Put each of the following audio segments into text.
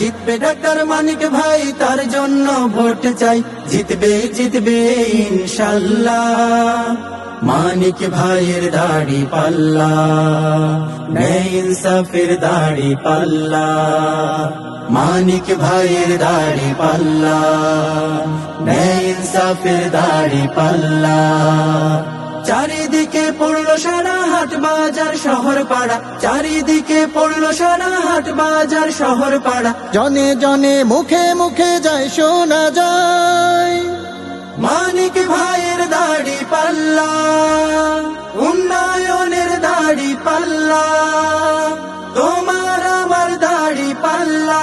জিতবে ডাক্তার মানিক ভাই, তার জন্য ভোট চাই। জিতবে জিতবে ইনশাল্লাহ, মানিক ভাইয়ের দাড়ি পাল্লা, ন্যায় ইনসাফের দাড়ি পাল্লা, মানিক ভাইয়ের দাড়ি পাল্লা, ন্যায় ইনসাফের দাড়ি পাল্লা। চারিদিকে পড়লো সারা হাট বাজার শহর পাড়া, চারিদিকে পড়লো সারা হাট বাজার শহর পাড়া, জনে জনে মুখে মুখে যায় শোনা যায়, মানিক ভাইয়ের দাড়ি পাল্লা, উন্নয়নের দাড়ি পাল্লা, তোমার আমার দাড়ি পাল্লা।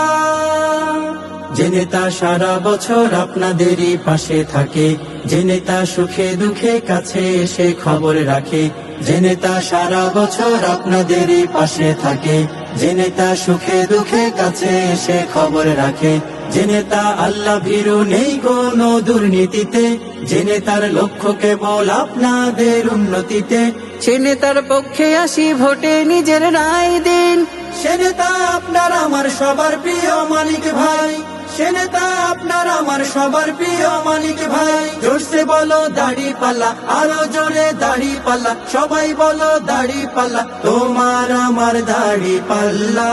যে নেতা সারা বছর আপনাদেরই পাশে থাকে, যে নেতা সুখে দুঃখে কাছে এসে খবর রাখে, যে নেতা সারা বছর আপনাদেরই পাশে থাকে, যে নেতা সুখে দুঃখে কাছে এসে খবর রাখে, যে নেতা আল্লাহ ভীরু নেই কোনো দুর্নীতিতে, যে নেতার লক্ষ্য কেবল আপনাদের উন্নতিতে, সে নেতার পক্ষে আসি ভোটে নিজের রায় দিন। সে নেতা আপনার আমার সবার প্রিয় মানিক ভাই, সে নেতা আপনার আমার সবার প্রিয় মানিক ভাই। জোরসে বলো দাড়ি পাল্লা, আরো জোরে দাড়ি পাল্লা, সবাই বলো দাড়ি পাল্লা, তোমার আমার দাড়ি পাল্লা,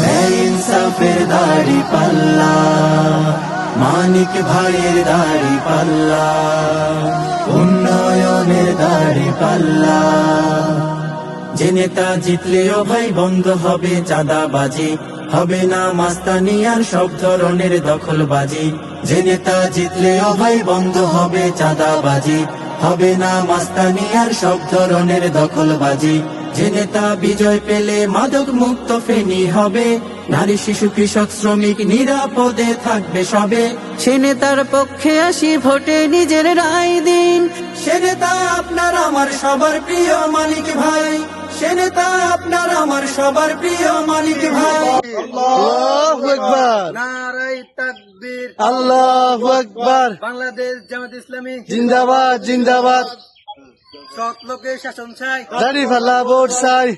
ন্যায় ইনসাফের দাড়ি পাল্লা, মানিক ভাইয়ের দাড়ি পাল্লা, উন্নয়নের দাড়ি পাল্লা। যে নেতা জিতলেও ভাই বন্ধ হবে চাঁদাবাজি, হবে না মাস্তানি আর সব ধরনের দখলবাজি। যে নেতা জিতলেও ভাই বন্ধ হবে চাঁদাবাজি, হবে না মাস্তানি আর সব ধরনের দখলবাজি। যে নেতা বিজয় পেলে মাদক মুক্ত ফেনী হবে, নারী শিশু কৃষক শ্রমিক নিরাপদে থাকবে সবে। সে নেতার পক্ষে আসি ভোটে নিজের রায় দিন। সে নেতা আপনার আমার সবার প্রিয় মানিক ভাই, সে নেতা আপনার আমার সবার প্রিয় মানিক ভাই। আল্লাহু আকবার, নারায়ে তাকবীর, আল্লাহু আকবার, বাংলাদেশ জামাত ইসলামী জিন্দাবাদ জিন্দাবাদ, সৎ লোকের শাসন চাই, দাড়ি পাল্লা ভোট চাই।